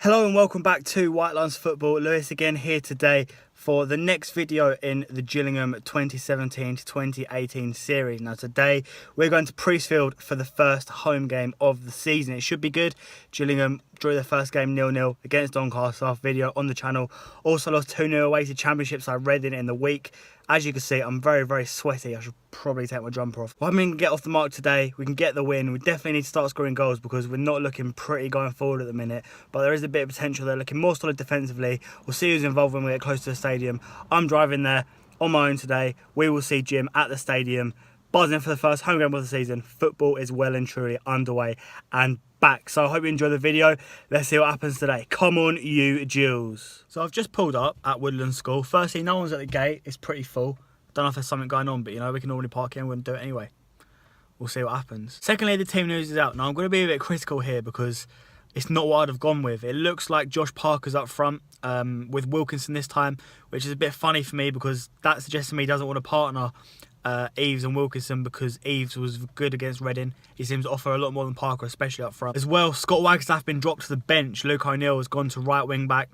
Hello and welcome back to White Lines Football. Lewis again here today for the next video in the Gillingham 2017 to 2018 series. Now today we're going to Priestfield for the first home game of the season. It should be good. Gillingham drew their first game 0-0 against Doncaster. Video on the channel. Also lost 2-0 away to Championship side Reading in the week. As you can see, I'm very sweaty. I should probably take my jumper off. Well, I mean, get off the mark today. We can get the win. We definitely need to start scoring goals because we're not looking pretty going forward at the minute. But there is a bit of potential there. Looking more solid defensively. We'll see who's involved when we get close to the stadium. I'm driving there on my own today. We will see Jim at the stadium. Buzzing for the first home game of the season. Football is well and truly underway and back. So I hope you enjoy the video. Let's see what happens today. Come on, you Jules. So I've just pulled up at Woodland School. Firstly, no one's at the gate. It's pretty full. Don't know if there's something going on, but you know, we can normally park here and we'll do it anyway. We'll see what happens. Secondly, the team news is out. Now I'm going to be a bit critical here because it's not what I'd have gone with. It looks like Josh Parker's up front with Wilkinson this time, which is a bit funny for me because that suggests to me he doesn't want to partner Eves and Wilkinson because Eves was good against Reading. He seems to offer a lot more than Parker, especially up front. As well, Scott Wagstaff been dropped to the bench. Luke O'Neill has gone to right wing back,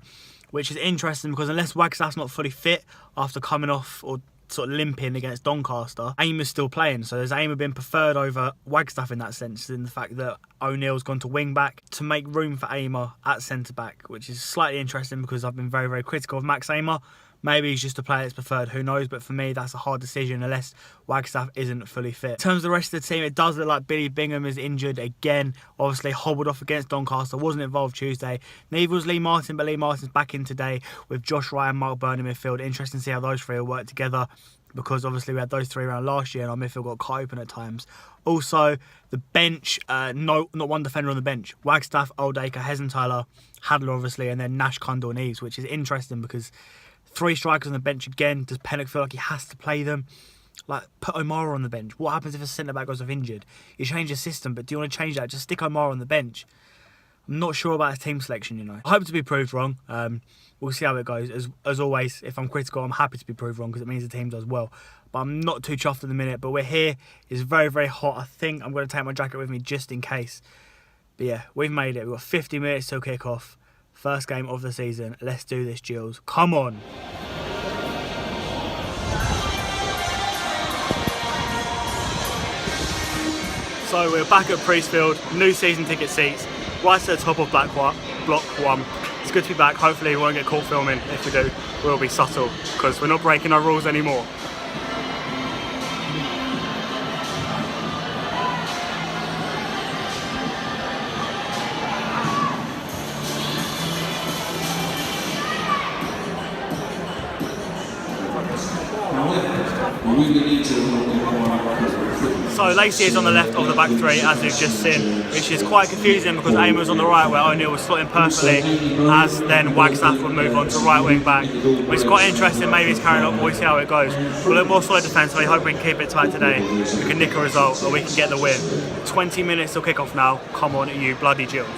which is interesting because unless Wagstaff's not fully fit after coming off or sort of limping against Doncaster, Amer's still playing. So there's Amer been preferred over Wagstaff in that sense, in the fact that O'Neill's gone to wing back to make room for Amer at centre back, which is slightly interesting because I've been very critical of Max Amer. Maybe he's just a player that's preferred, who knows, but for me that's a hard decision unless Wagstaff isn't fully fit. In terms of the rest of the team, it does look like Billy Bingham is injured again, obviously hobbled off against Doncaster, wasn't involved Tuesday. Neither was Lee Martin, but Lee Martin's back in today with Josh Wright and Mark Byrne in midfield. Interesting to see how those three will work together because obviously we had those three around last year and our midfield got cut open at times. Also, the bench, not one defender on the bench. Wagstaff, Oldacre, Hesenthaler, Hadler obviously, and then Nash, Kundle and Eves, which is interesting because three strikers on the bench again. Does Pennock feel like he has to play them? Like, put O'Mara on the bench. What happens if a centre-back goes off injured? You change the system, but do you want to change that? Just stick O'Mara on the bench. I'm not sure about his team selection, you know. I hope to be proved wrong. We'll see how it goes. As always, if I'm critical, I'm happy to be proved wrong because it means the team does well. But I'm not too chuffed at the minute. But we're here. It's very hot. I think I'm going to take my jacket with me just in case. But yeah, we've made it. We've got 50 minutes till kick-off. First game of the season. Let's do this, Jules. Come on. So we're back at Priestfield. New season ticket seats. Right to the top of block one. It's good to be back. Hopefully we won't get caught filming. If we do, we'll be subtle because we're not breaking our rules anymore. So Lacey is on the left of the back three, as we've just seen, which is quite confusing because Amer was on the right where O'Neill was slotting perfectly, as then Wagstaff would move on to right wing back, which is quite interesting. Maybe he's carrying on, but we'll see how it goes. We'll look more solid defensively. Hope we can keep it tight today. We can nick a result or we can get the win. 20 minutes till kick off now. Come on, you bloody Jills.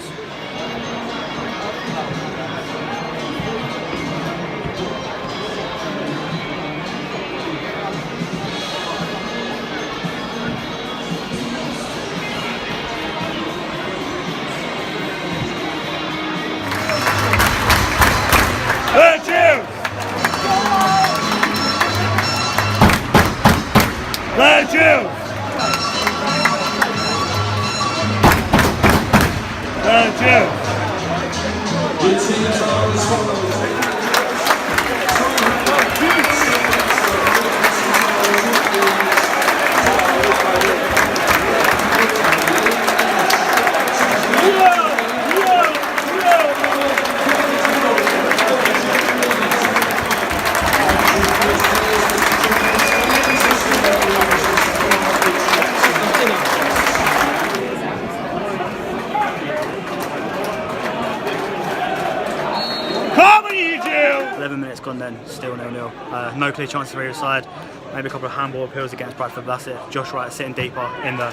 Gone then, still 0-0. No clear chances for either side. Maybe a couple of handball appeals against Bradford, but that's it. Josh Wright sitting deeper in the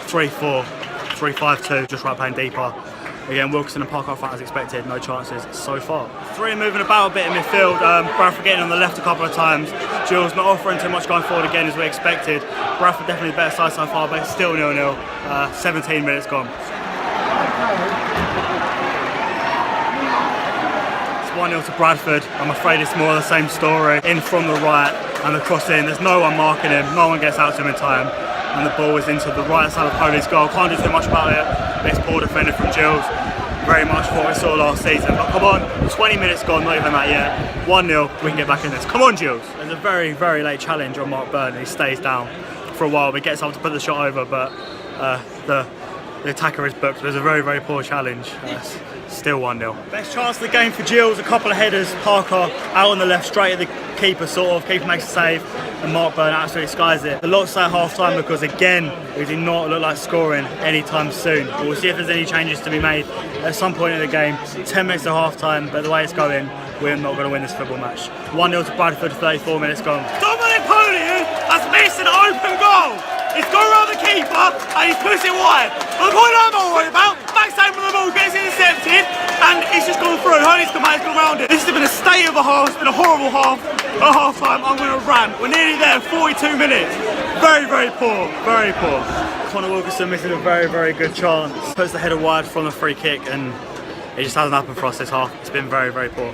3-4, 3-5-2. Josh Wright playing deeper. Again, Wilkinson and Parker up front as expected. No chances so far. Three moving about a bit in midfield. Bradford getting on the left a couple of times. Jules not offering too much going forward again as we expected. Bradford definitely the better side so far, but it's still 0-0. 17 minutes gone. 1-0 to Bradford. I'm afraid it's more of the same story. In from the right and the cross in. There's no one marking him. No one gets out to him in time. And the ball is into the right side of Holy's goal. Can't do too much about it. But it's poor defender from Gills. Very much what we saw last season. But come on, 20 minutes gone, not even that yet. 1-0, we can get back in this. Come on, Gills. There's a very, very late challenge on Mark Byrne. He stays down for a while, but gets someone to put the shot over. But the attacker is booked. There's a very, very poor challenge. Still 1-0. Best chance of the game for Gills. A couple of headers. Parker out on the left, straight at the keeper, sort of. Keeper makes a save, and Mark Byrne absolutely skies it. A lot to say at half time because, again, we do not look like scoring anytime soon. But we'll see if there's any changes to be made at some point in the game. 10 minutes to half time, but the way it's going, we're not going to win this football match. 1-0 to Bradford, 34 minutes gone. Dominic Podium has missed an open goal. He's gone around the keeper and he's pushed it wide. But the point I'm all worried about, Max Sam with the ball gets intercepted and he's just gone through. Holy's come out, he's gone around it. This has been a state of a half, it's been a horrible half. At half time, I'm going to rant. We're nearly there, 42 minutes. Very, very poor, very poor. Connor Wilkinson missing a very, very good chance. Puts the header wide from the free kick and it just hasn't happened for us this half. It's been very, very poor.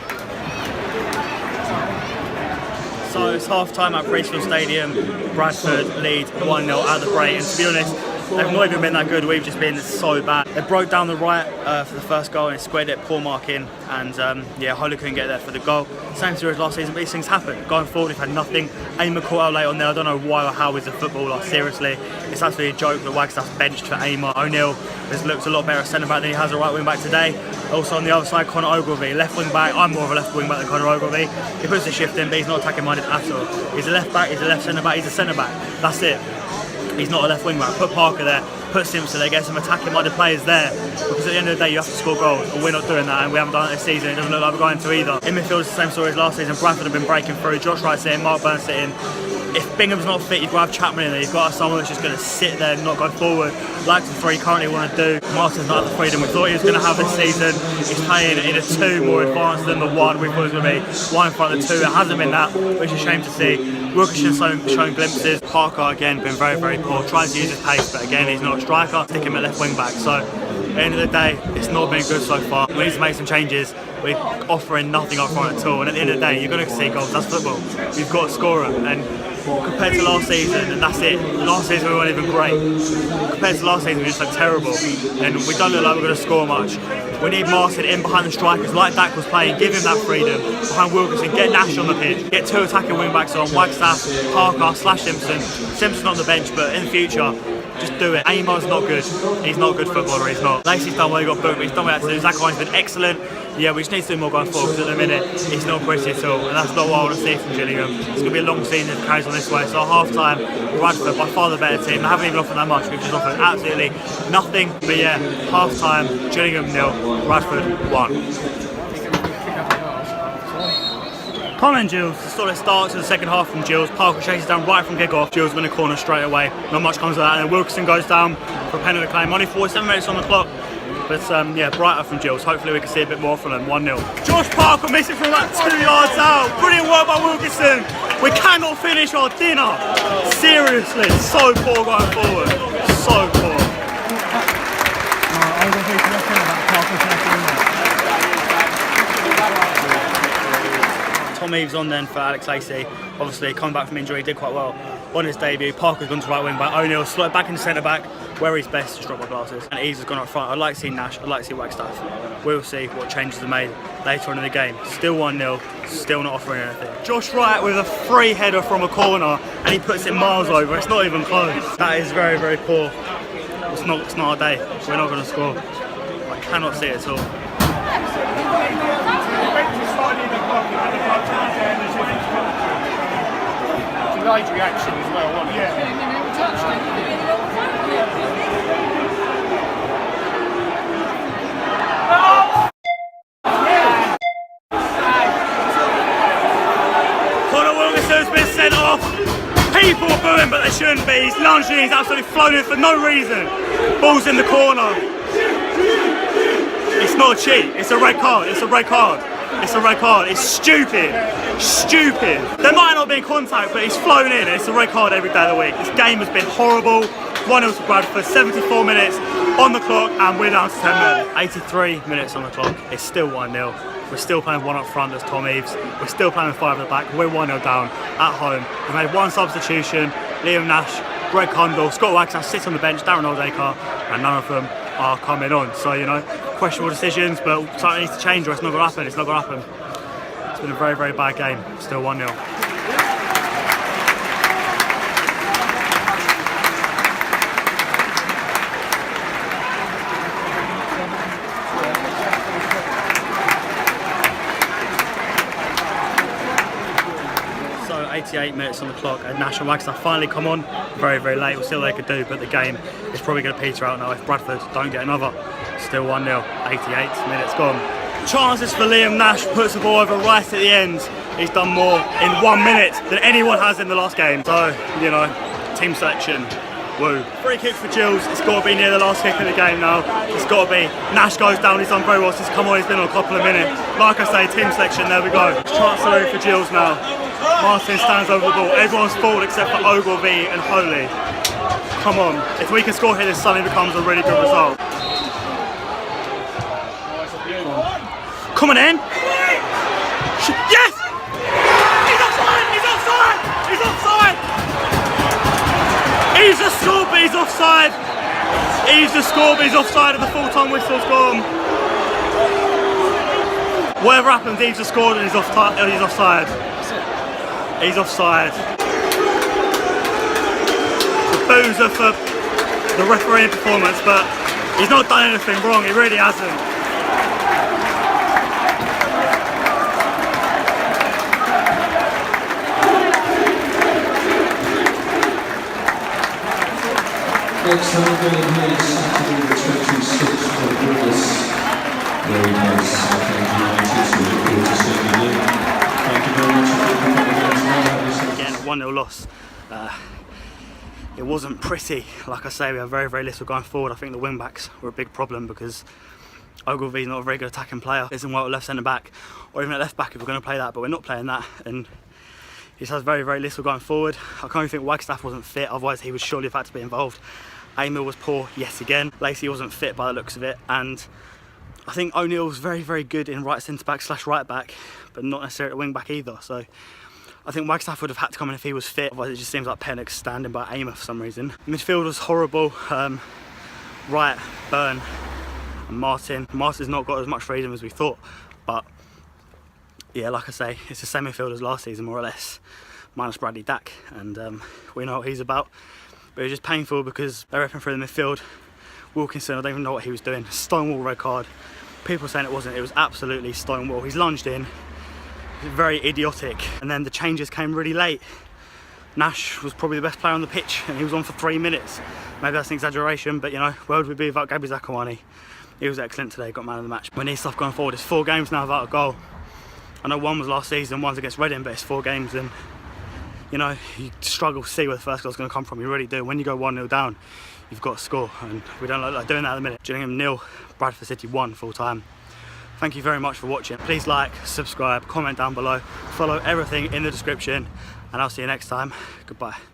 So it's half time at Priestfield Stadium. Bradford lead 1-0 at the break, and to be honest, they've not even been that good. We've just been so bad. They broke down the right for the first goal and it squared it, poor marking, and yeah, Holy couldn't get there for the goal. Same story as last season, but these things happen. Going forward, we've had nothing. Aimer caught out late on there. I don't know why or how he's a footballer. Seriously, it's absolutely a joke that Wagstaff's benched for Aimer. O'Neill has looked a lot better at centre back than he has a right wing back today. Also on the other side, Connor Ogilvie, left wing back. I'm more of a left wing back than Connor Ogilvie. He puts the shift in, but he's not attacking minded at all. He's a left back, he's a left centre back, he's a centre back. That's it. He's not a left wing back. Put Parker there, put Simpson there, get some attacking minded players there. Because at the end of the day, you have to score goals. But we're not doing that, and we haven't done it this season. It doesn't look like we're going to either. In midfield, it's the same story as last season. Bradford have been breaking through. Josh Wright sitting, Mark Byrne sitting. If Bingham's not fit, you've got to have Chapman in there. You've got to have someone that's just going to sit there and not go forward, like the three currently want to do. Martin's not at the freedom we thought he was going to have this season. He's playing in a 2 more advanced than the 1 we thought it was going to be. 1 in front of the 2. It hasn't been that, which is a shame to see. Wilkinson's shown glimpses. Parker, again, been very, very poor. Tries to use his pace, but again, he's not a striker. Stick him at left wing back. So, at the end of the day, it's not been good so far. We need to make some changes. We're offering nothing up front at all. And at the end of the day, you're going to see goals. That's football. You've got to score them. And compared to last season, and that's it. Last season we weren't even great. Compared to last season, we just looked terrible. And we don't look like we're going to score much. We need Martin in behind the strikers, like Dak was playing. Give him that freedom behind Wilkinson. Get Nash on the pitch. Get 2 attacking wing backs on. Wagstaff, Parker, / Simpson. Simpson on the bench, but in the future, just do it. Amar's not good. He's not a good footballer. He's not. Lacey's done well. He got booked, but he's done what he had to do. Zachariah's been excellent. Yeah, we just need to do more going forward because at the minute it's not pretty at all, and that's not what I want to see from Gillingham. It's going to be a long season if it carries on this way. So at half time, Bradford by far the better team. They haven't even offered that much. We've just offered absolutely nothing. But yeah, half time, Gillingham 0, Bradford 1. Come on, Gills. A solid start to the second half from Gills. Parker chases down right from kick-off. Gills win a corner straight away. Not much comes of that. And then Wilkinson goes down for a penalty claim. Only 47 minutes on the clock. But yeah, brighter from Gills. Hopefully we can see a bit more from them. 1-0. Josh Parker missing from about 2 yards out. Brilliant work by Wilkinson. We cannot finish our dinner. Seriously, so poor going forward. So poor. Tom Eves on then for Alex Lacey. Obviously coming back from injury, he did quite well on his debut. Parker's gone to right wing back. O'Neill slotted back into centre back where he's best. Just drop my glasses. And Eves has gone up front. I'd like to see Nash. I'd like to see Wagstaff. We'll see what changes are made later on in the game. Still 1-0. Still not offering anything. Josh Wright with a free header from a corner and he puts it miles over. It's not even close. That is very, very poor. It's not our day. We're not going to score. I cannot see it at all. Delayed reaction as well, wasn't it? Connor Wilkinson's been sent off. People are booing, but they shouldn't be. He's lunging, he's absolutely flown in for no reason. Ball's in the corner. It's not a cheat, it's a red card, it's a red card. It's a red card. It's stupid. Stupid. There might not be in contact, but he's flown in. It's a red card every day of the week. This game has been horrible. 1-0 to Bradford, 74 minutes on the clock, and we're down to 10 men. 83 minutes on the clock. It's still 1-0. We're still playing one up front, that's Tom Eves. We're still playing with 5 at the back. We're 1-0 down at home. We've made one substitution. Liam Nash, Greg Condell, Scott Wagstaff sits on the bench, Darren Oldacre, and none of them are coming on. So, you know, questionable decisions, but something needs to change or it's not going to happen. It's not going to happen. It's been a very, very bad game. Still 1-0. So 88 minutes on the clock and Nash and Wagstaff finally come on. Very, very late. We'll see what they could do, but the game is probably going to peter out now if Bradford don't get another. Still 1-0, 88 minutes gone. Chances for Liam Nash, puts the ball over right at the end. He's done more in 1 minute than anyone has in the last game. So, you know, team selection, woo. Free kick for Gills, it's got to be near the last kick of the game now. It's got to be. Nash goes down, he's done very well since come on, he's been on a couple of minutes. Like I say, team selection, there we go. Chance for Gills now. Martin stands over the ball, everyone's full except for Ogilvie and Holy. Come on, if we can score here, this suddenly becomes a really good result. Come on in! Yes! He's offside! He's offside! He's offside! He's just scored, but he's offside! He's just scored, but he's offside and the full-time whistle's gone. Whatever happens, he's just scored and he's offside. He's offside. The boos are for the refereeing performance, but he's not done anything wrong, he really hasn't. Next time we're going here is Saturday the 26th of August. Very nice. Thank you very much. Again, 1-0 loss. It wasn't pretty. Like I say, we have very, very little going forward. I think the wing backs were a big problem because Ogilvie's not a very good attacking player. Isn't well at left centre back or even at left back if we're going to play that, but we're not playing that. And he just has very, very little going forward. I can't even think Wagstaff wasn't fit, otherwise he would surely have had to be involved. Emil was poor yet again. Lacey wasn't fit by the looks of it, and I think O'Neill's very, very good in right centre back / right back, but not necessarily at wing back either. So I think Wagstaff would have had to come in if he was fit, otherwise it just seems like Pennock's standing by Emil for some reason. Midfield was horrible. Wright, Byrne and Martin. Martin's not got as much freedom as we thought, but yeah, like I say, it's the same midfield as last season more or less, minus Bradley Dack, and we know what he's about. But it was just painful because they're ripping through the midfield. Wilkinson, I don't even know what he was doing. Stonewall red card. People saying it wasn't, it was absolutely Stonewall. He's lunged in, very idiotic. And then the changes came really late. Nash was probably the best player on the pitch and he was on for 3 minutes. Maybe that's an exaggeration, but you know, where would we be without Gabby Zakawani? He was excellent today, got man of the match. We need stuff going forward. It's 4 games now without a goal. I know one was last season, one's against Reading, but it's 4 games and you know, you struggle to see where the first goal's going to come from. You really do. When you go 1-0 down, you've got to score, and we don't like doing that at the minute. Gillingham 0, Bradford City 1 full time. Thank you very much for watching. Please like, subscribe, comment down below, follow everything in the description, and I'll see you next time. Goodbye.